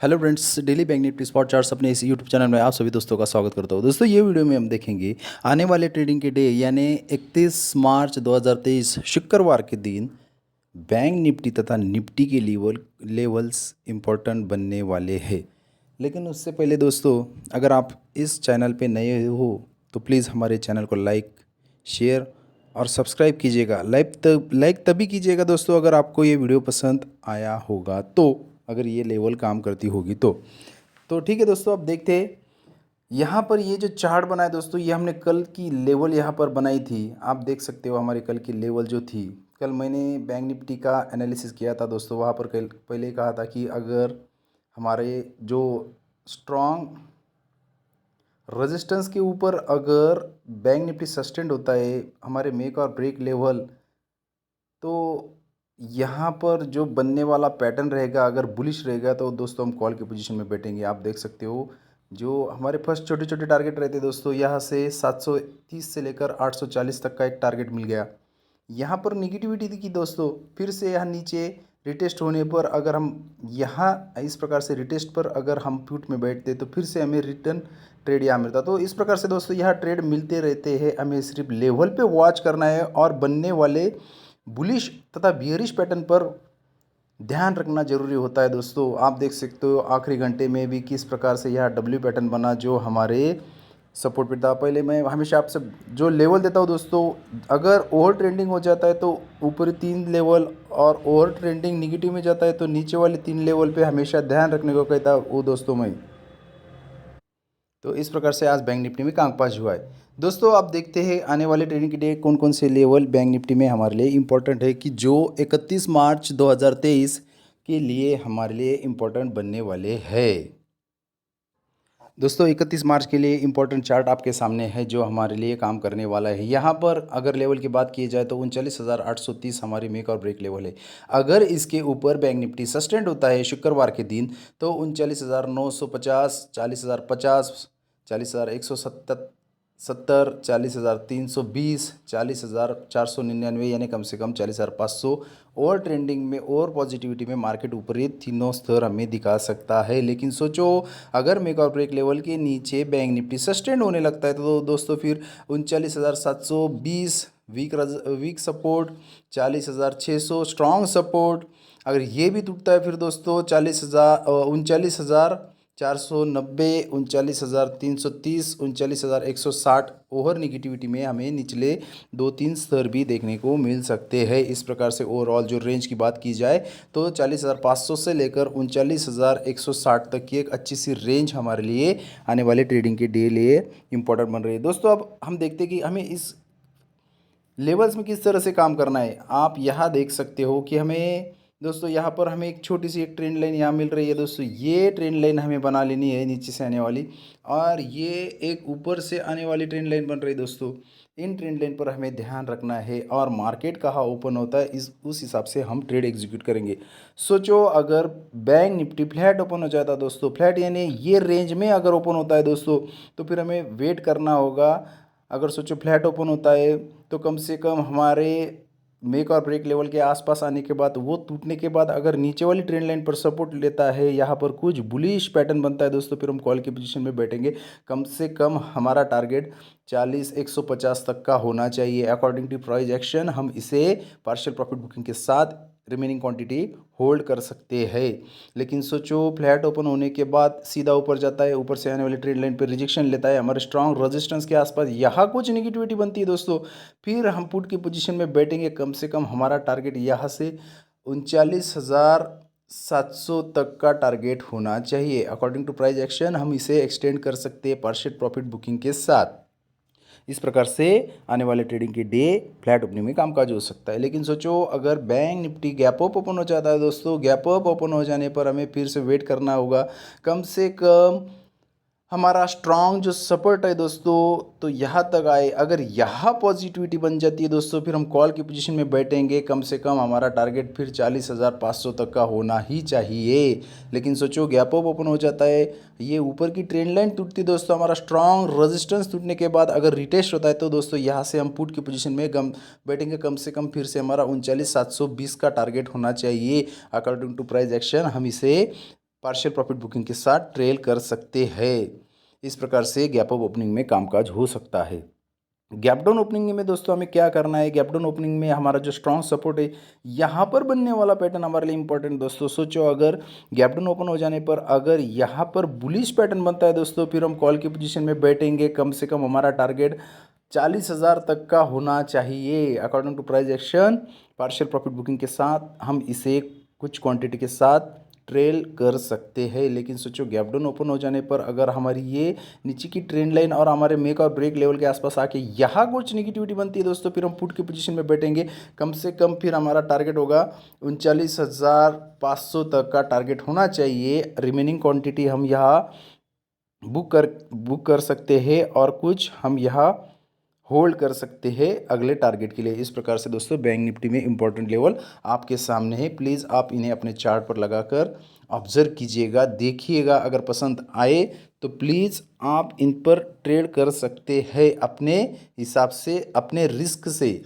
Hello friends, daily bank Nifty spot charts अपने इस YouTube channel में आप सभी दोस्तों का स्वागत करता हूँ। दोस्तों, ये वीडियो में हम देखेंगे आने वाले ट्रेडिंग के डे यानी 31 मार्च 2023 शुक्रवार के दिन बैंक निफ्टी तथा निफ्टी के लेवल्स इम्पोर्टेंट बनने वाले हैं। लेकिन उससे पहले दोस्तों, अगर आप इस चैनल पे नए हो तो प्लीज़ हमारे चैनल को लाइक, शेयर और सब्सक्राइब कीजिएगा। लाइक तभी कीजिएगा दोस्तों अगर आपको ये वीडियो पसंद आया होगा, तो अगर ये लेवल काम करती होगी तो ठीक है दोस्तों। अब देखते हैं यहाँ पर ये जो चार्ट बना है दोस्तों, ये हमने कल की लेवल यहाँ पर बनाई थी। आप देख सकते हो हमारी कल की लेवल जो थी। कल मैंने बैंक निफ्टी का एनालिसिस किया था दोस्तों। वहाँ पर कल पहले कहा था कि अगर हमारे जो स्ट्रॉन्ग रेजिस्टेंस के ऊपर अगर बैंक निफ्टी सस्टेंड होता है हमारे मेक और ब्रेक लेवल, तो यहाँ पर जो बनने वाला पैटर्न रहेगा अगर बुलिश रहेगा तो दोस्तों हम कॉल की पोजीशन में बैठेंगे। आप देख सकते हो जो हमारे फर्स्ट छोटे छोटे टारगेट रहते दोस्तों, यहाँ से 730 से लेकर 840 तक का एक टारगेट मिल गया। यहाँ पर निगेटिविटी थी कि दोस्तों फिर से यहाँ नीचे रिटेस्ट होने पर अगर हम यहाँ इस प्रकार से रिटेस्ट पर अगर हम पुट में बैठते तो फिर से हमें रिटर्न ट्रेड यहाँ मिलता। तो इस प्रकार से दोस्तों यहाँ ट्रेड मिलते रहते हैं। हमें सिर्फ लेवल पे वॉच करना है और बनने वाले बुलिश तथा बियरिश पैटर्न पर ध्यान रखना जरूरी होता है दोस्तों। आप देख सकते हो आखिरी घंटे में भी किस प्रकार से यह डब्ल्यू पैटर्न बना जो हमारे सपोर्ट पे था। पहले मैं हमेशा आपसे जो लेवल देता हूँ दोस्तों, अगर ओवर ट्रेंडिंग हो जाता है तो ऊपरी 3 लेवल और ओवर ट्रेंडिंग निगेटिव में जाता है तो नीचे वाले 3 लेवल पे हमेशा ध्यान रखने को कहता है वो दोस्तों मैं। तो इस प्रकार से आज बैंक निफ्टी में कामकाज हुआ है दोस्तों। आप देखते हैं आने वाले ट्रेडिंग के डे कौन कौन से लेवल बैंक निफ्टी में हमारे लिए इम्पोर्टेंट है कि जो 31 मार्च 2023 के लिए हमारे लिए इम्पोर्टेंट बनने वाले हैं। दोस्तों 31 मार्च के लिए इम्पोर्टेंट चार्ट आपके सामने है जो हमारे लिए काम करने वाला है। यहाँ पर अगर लेवल की बात की जाए तो 39,830 हमारी मेक और ब्रेक लेवल है। अगर इसके ऊपर बैंक निफ्टी सस्टेंड होता है शुक्रवार के दिन तो 39,950, 40,050, 40,170, 40,320, 40,499 यानी कम से कम 40,500 और ट्रेंडिंग में और पॉजिटिविटी में मार्केट ऊपरी तीनों स्तर हमें दिखा सकता है। लेकिन सोचो अगर मेक और ब्रेक लेवल के नीचे बैंक निफ्टी सस्टेंड होने लगता है तो दोस्तों फिर 39,720 वीक सपोर्ट, 40,600 स्ट्रॉन्ग सपोर्ट, अगर ये भी टूटता है फिर दोस्तों 39,490, 39,330, 39,160 ओवर निगेटिविटी में हमें निचले 2-3 स्तर भी देखने को मिल सकते हैं। इस प्रकार से ओवरऑल जो रेंज की बात की जाए तो 40,500 से लेकर 39,160 तक की एक अच्छी सी रेंज हमारे लिए आने वाले ट्रेडिंग के डे लिए इम्पोर्टेंट बन रही है दोस्तों। अब हम देखते हैं कि हमें इस लेवल्स में किस तरह से काम करना है। आप यहाँ देख सकते हो कि हमें दोस्तों यहाँ पर हमें एक छोटी सी एक ट्रेंड लाइन यहाँ मिल रही है दोस्तों। ये ट्रेंड लाइन हमें बना लेनी है नीचे से आने वाली, और ये एक ऊपर से आने वाली ट्रेंड लाइन बन रही है दोस्तों। इन ट्रेंड लाइन पर हमें ध्यान रखना है और मार्केट कहाँ ओपन होता है उस हिसाब से हम ट्रेड एग्जीक्यूट करेंगे। सोचो अगर बैंक निफ्टी फ्लैट ओपन हो जाता है दोस्तों, फ्लैट यानी ये रेंज में अगर ओपन होता है दोस्तों तो फिर हमें वेट करना होगा। अगर सोचो फ्लैट ओपन होता है तो कम से कम हमारे मेक और ब्रेक लेवल के आसपास आने के बाद वो टूटने के बाद अगर नीचे वाली ट्रेंड लाइन पर सपोर्ट लेता है, यहाँ पर कुछ बुलिश पैटर्न बनता है दोस्तों, फिर हम कॉल की पोजीशन में बैठेंगे। कम से कम हमारा टारगेट 40,150 तक का होना चाहिए। अकॉर्डिंग टू प्राइस एक्शन हम इसे पार्शियल प्रॉफिट बुकिंग के साथ रिमेनिंग क्वांटिटी होल्ड कर सकते हैं। लेकिन सोचो फ्लैट ओपन होने के बाद सीधा ऊपर जाता है, ऊपर से आने वाली ट्रेंड लाइन पर रिजेक्शन लेता है, हमारे स्ट्रॉन्ग रेजिस्टेंस के आसपास यहाँ कुछ निगेटिविटी बनती है दोस्तों, फिर हम पुट की पोजीशन में बैठेंगे। कम से कम हमारा टारगेट यहाँ से 39,700 तक का टारगेट होना चाहिए। अकॉर्डिंग टू प्राइस एक्शन हम इसे एक्सटेंड कर सकते हैं पार्शियल प्रॉफिट बुकिंग के साथ। इस प्रकार से आने वाले ट्रेडिंग के डे फ्लैट ओपनिंग में कामकाज हो सकता है। लेकिन सोचो अगर bank Nifty gap up open हो जाता है दोस्तों, गैप अप ओपन हो जाने पर हमें फिर से वेट करना होगा। कम से कम हमारा स्ट्रॉन्ग जो सपोर्ट है दोस्तों तो यहाँ तक आए। अगर यहाँ पॉजिटिविटी बन जाती है दोस्तों फिर हम कॉल की पोजीशन में बैठेंगे। कम से कम हमारा टारगेट फिर 40,500 तक का होना ही चाहिए। लेकिन सोचो गैप अप ओपन हो जाता है, ये ऊपर की ट्रेंड लाइन टूटती है दोस्तों, हमारा स्ट्रॉन्ग रेजिस्टेंस टूटने के बाद अगर रिटेस्ट होता है तो दोस्तों यहाँ से हम पुट की पोजीशन में बैठेंगे। कम से कम फिर से हमारा 39,720 का टारगेट होना चाहिए। अकॉर्डिंग टू प्राइस एक्शन हम इसे पार्शियल प्रॉफिट बुकिंग के साथ ट्रेल कर सकते हैं। इस प्रकार से गैप अप ओपनिंग में कामकाज हो सकता है। गैप डाउन ओपनिंग में दोस्तों हमें क्या करना है, गैप डाउन ओपनिंग में हमारा जो स्ट्रॉन्ग सपोर्ट है यहाँ पर बनने वाला पैटर्न हमारे लिए इंपॉर्टेंट दोस्तों। सोचो अगर गैप डाउन ओपन हो जाने पर अगर यहाँ पर बुलिश पैटर्न बनता है दोस्तों, फिर हम कॉल की पोजीशन में बैठेंगे। कम से कम हमारा टारगेट 40,000 तक का होना चाहिए according to price action. Partial profit booking के साथ हम इसे कुछ क्वांटिटी के साथ ट्रेल कर सकते हैं। लेकिन सोचो गैप डाउन ओपन हो जाने पर अगर हमारी ये नीचे की ट्रेंड लाइन और हमारे मेक और ब्रेक लेवल के आसपास आके यहाँ कुछ निगेटिविटी बनती है दोस्तों, फिर हम पुट की पोजीशन में बैठेंगे। कम से कम फिर हमारा टारगेट होगा 39,500 तक का टारगेट होना चाहिए। रिमेनिंग क्वांटिटी हम यहाँ बुक कर सकते हैं और कुछ हम यहाँ होल्ड कर सकते हैं अगले टारगेट के लिए। इस प्रकार से दोस्तों बैंक निफ्टी में इंपॉर्टेंट लेवल आपके सामने है। प्लीज़ आप इन्हें अपने चार्ट पर लगाकर ऑब्जर्व कीजिएगा, देखिएगा। अगर पसंद आए तो प्लीज़ आप इन पर ट्रेड कर सकते हैं अपने हिसाब से, अपने रिस्क से।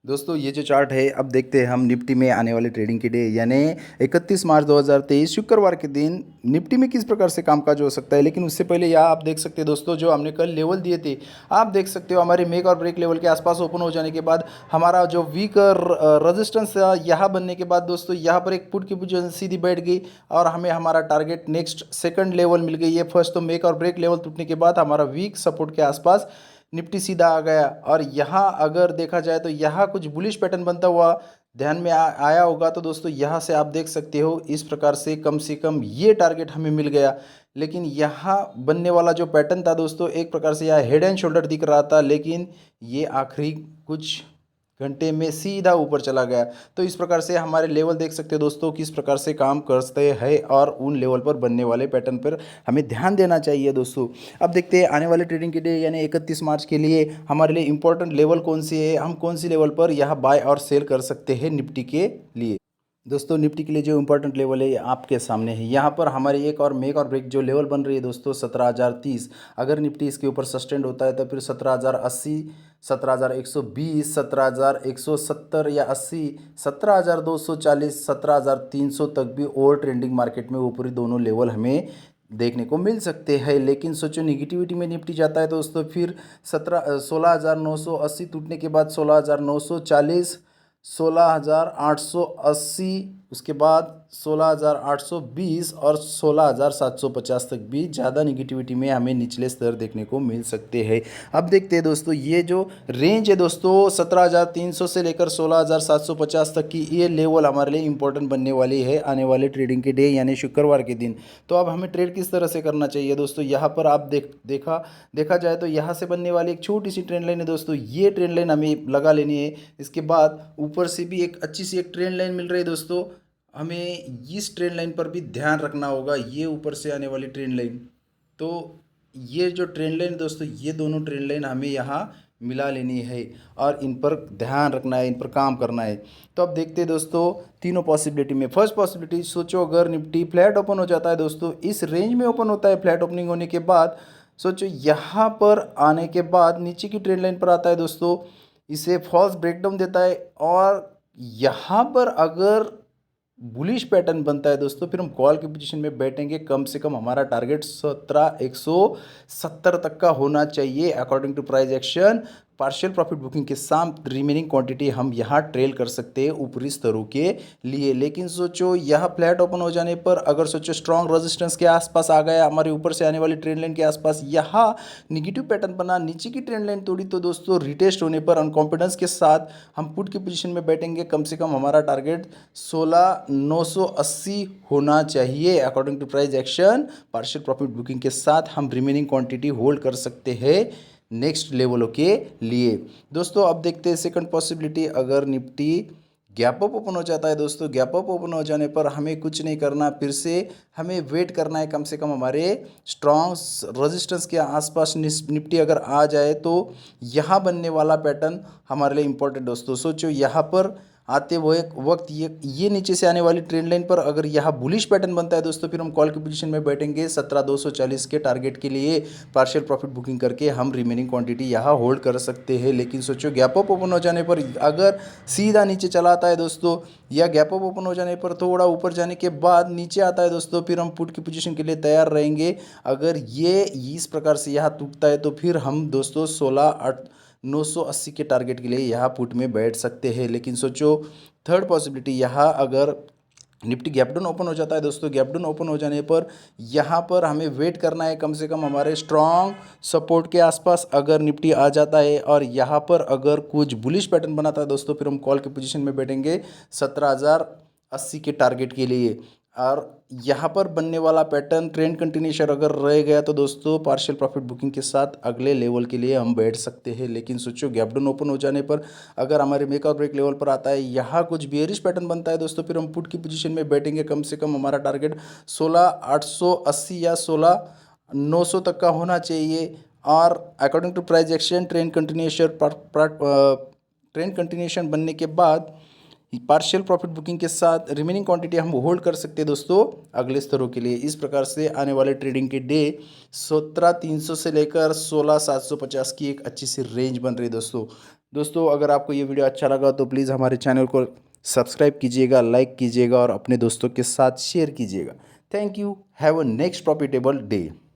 दोस्तों ये जो चार्ट है, अब देखते हैं हम निफ्टी में आने वाले ट्रेडिंग के डे यानी 31 मार्च 2023 शुक्रवार के दिन निफ्टी में किस प्रकार से कामकाज हो सकता है। लेकिन उससे पहले यहाँ आप देख सकते हैं दोस्तों, जो हमने कल लेवल दिए थे, आप देख सकते हो हमारे मेक और ब्रेक लेवल के आसपास ओपन हो जाने के बाद हमारा जो वीक रजिस्टेंस यहाँ बनने के बाद दोस्तों यहाँ पर एक पुट की पोजीशन सीधी बैठ गई और हमें हमारा टारगेट नेक्स्ट सेकंड लेवल मिल गई है। फर्स्ट तो मेक और ब्रेक लेवल टूटने के बाद हमारा वीक सपोर्ट के आसपास निफ्टी सीधा आ गया। और यहाँ अगर देखा जाए तो यहाँ कुछ बुलिश पैटर्न बनता हुआ ध्यान में आया होगा। तो दोस्तों यहाँ से आप देख सकते हो इस प्रकार से कम ये टारगेट हमें मिल गया। लेकिन यहाँ बनने वाला जो पैटर्न था दोस्तों, एक प्रकार से यहाँ हेड एंड शोल्डर दिख रहा था, लेकिन ये आखिरी कुछ घंटे में सीधा ऊपर चला गया। तो इस प्रकार से हमारे लेवल देख सकते हो दोस्तों किस प्रकार से काम करते हैं और उन लेवल पर बनने वाले पैटर्न पर हमें ध्यान देना चाहिए दोस्तों। अब देखते हैं आने वाले ट्रेडिंग के डे यानी 31 मार्च के लिए हमारे लिए इंपॉर्टेंट लेवल कौन से है, हम कौन सी लेवल पर यहाँ बाय और सेल कर सकते हैं निफ्टी के लिए। दोस्तों निफ्टी के लिए जो इंपॉर्टेंट लेवल है ये आपके सामने है। यहाँ पर हमारी एक और मेक और ब्रेक जो लेवल बन रही है दोस्तों 17,030। अगर निफ्टी इसके ऊपर सस्टेंड होता है तो फिर 17,080, 17,120, 17,170 या 80, 17,240, 17,300 तक भी और ट्रेंडिंग मार्केट में ऊपरी दोनों लेवल हमें देखने को मिल सकते हैं। लेकिन सोचो निगेटिविटी में निफ्टी जाता है दोस्तों, फिर 16,980 टूटने के बाद 16,940, 16,880, उसके बाद 16,820 और 16,750 तक भी ज़्यादा निगेटिविटी में हमें निचले स्तर देखने को मिल सकते हैं। अब देखते हैं दोस्तों ये जो रेंज है दोस्तों 17,300 से लेकर 16,750 तक की, ये लेवल हमारे लिए इंपॉर्टेंट बनने वाली है आने वाले ट्रेडिंग के डे यानी शुक्रवार के दिन। तो अब हमें ट्रेड किस तरह से करना चाहिए दोस्तों, यहाँ पर आप देखा जाए तो यहाँ से बनने वाली एक छोटी सी ट्रेंड लाइन है दोस्तों, ये ट्रेंड लाइन हमें लगा लेनी है। इसके बाद ऊपर से भी एक अच्छी सी एक ट्रेंड लाइन मिल रही है दोस्तों, हमें इस ट्रेंड लाइन पर भी ध्यान रखना होगा। ये ऊपर से आने वाली ट्रेंड लाइन, तो ये जो ट्रेंड लाइन दोस्तों, ये दोनों ट्रेंड लाइन हमें यहाँ मिला लेनी है और इन पर ध्यान रखना है, इन पर काम करना है। तो अब देखते हैं दोस्तों तीनों पॉसिबिलिटी में। फर्स्ट पॉसिबिलिटी, सोचो अगर निफ्टी फ्लैट ओपन हो जाता है दोस्तों, इस रेंज में ओपन होता है फ्लैट ओपनिंग होने के बाद, सोचो यहाँ पर आने के बाद नीचे की ट्रेंड लाइन पर आता है दोस्तों, इसे फॉल्स ब्रेकडाउन देता है और यहाँ पर अगर बुलिश पैटर्न बनता है दोस्तों, फिर हम कॉल की पोजीशन में बैठेंगे। कम से कम हमारा टारगेट 17,170 तक का होना चाहिए according to price action. Partial profit booking के साथ रिमेनिंग क्वांटिटी हम यहाँ ट्रेल कर सकते हैं ऊपरी स्तरों के लिए। लेकिन सोचो यह फ्लैट ओपन हो जाने पर अगर सोचो स्ट्रॉन्ग रेजिस्टेंस के आसपास आ गया, हमारे ऊपर से आने वाली ट्रेंड लाइन के आसपास यहाँ निगेटिव पैटर्न बना, नीचे की ट्रेंड लाइन तोड़ी, तो दोस्तों रिटेस्ट होने पर अनकॉन्फिडेंस के साथ हम पुट की पोजीशन में बैठेंगे। कम से कम हमारा टारगेट 16,980 होना चाहिए according to price action. Partial profit booking के साथ हम रिमेनिंग क्वांटिटी होल्ड कर सकते हैं नेक्स्ट लेवलों के लिए दोस्तों। अब देखते हैं सेकंड पॉसिबिलिटी, अगर निफ्टी गैप अप ओपन हो जाता है दोस्तों, गैप अप ओपन हो जाने पर हमें कुछ नहीं करना, फिर से हमें वेट करना है। कम से कम हमारे स्ट्रॉन्ग रेजिस्टेंस के आसपास निफ्टी अगर आ जाए तो यहाँ बनने वाला पैटर्न हमारे लिए इंपॉर्टेंट दोस्तों। सोचो यहाँ पर आते हुए वक्त ये नीचे से आने वाली ट्रेंड लाइन पर अगर यहाँ बुलिश पैटर्न बनता है दोस्तों, फिर हम कॉल की पोजीशन में बैठेंगे 17,240 के टारगेट के लिए। पार्शियल प्रॉफिट बुकिंग करके हम रिमेनिंग क्वांटिटी यहाँ होल्ड कर सकते हैं। लेकिन सोचो गैप अप ओपन हो जाने पर अगर सीधा नीचे चला आता है दोस्तों, या गैप अप ओपन हो जाने पर थोड़ा ऊपर जाने के बाद नीचे आता है दोस्तों, फिर हम पुट की पोजीशन के लिए तैयार रहेंगे। अगर ये इस प्रकार से यहाँ टूटता है तो फिर हम दोस्तों 16,980 के टारगेट के लिए यहाँ पुट में बैठ सकते हैं। लेकिन सोचो थर्ड पॉसिबिलिटी, यहाँ अगर निफ्टी गैप डाउन ओपन हो जाता है दोस्तों, गैप डाउन ओपन हो जाने पर यहाँ पर हमें वेट करना है कम से कम हमारे स्ट्रॉन्ग सपोर्ट के आसपास। अगर निफ्टी आ जाता है और यहाँ पर अगर कुछ बुलिश पैटर्न बनाता है दोस्तों, फिर हम कॉल की पोजीशन में बैठेंगे 17,080 के टारगेट के लिए। और यहाँ पर बनने वाला पैटर्न ट्रेंड कंटिन्यूशन अगर रह गया तो दोस्तों पार्शियल प्रॉफिट बुकिंग के साथ अगले लेवल के लिए हम बैठ सकते हैं। लेकिन सोचो गैप डाउन ओपन हो जाने पर अगर हमारे मेक और ब्रेक लेवल पर आता है, यहाँ कुछ बेयरिश पैटर्न बनता है दोस्तों, फिर हम पुट की पोजीशन में बैठेंगे। कम से कम हमारा टारगेट 16,880 या 16,900 तक का होना चाहिए। और according to price action trend continuation बनने के बाद पार्शियल प्रॉफिट बुकिंग के साथ रिमेनिंग क्वांटिटी हम होल्ड कर सकते हैं दोस्तों अगले स्तरों के लिए। इस प्रकार से आने वाले ट्रेडिंग के डे 17,300 से लेकर 16,750 की एक अच्छी सी रेंज बन रही है दोस्तों अगर आपको ये वीडियो अच्छा लगा तो प्लीज़ हमारे चैनल को सब्सक्राइब कीजिएगा, लाइक कीजिएगा और अपने दोस्तों के साथ शेयर कीजिएगा। Thank you. Have a next profitable day.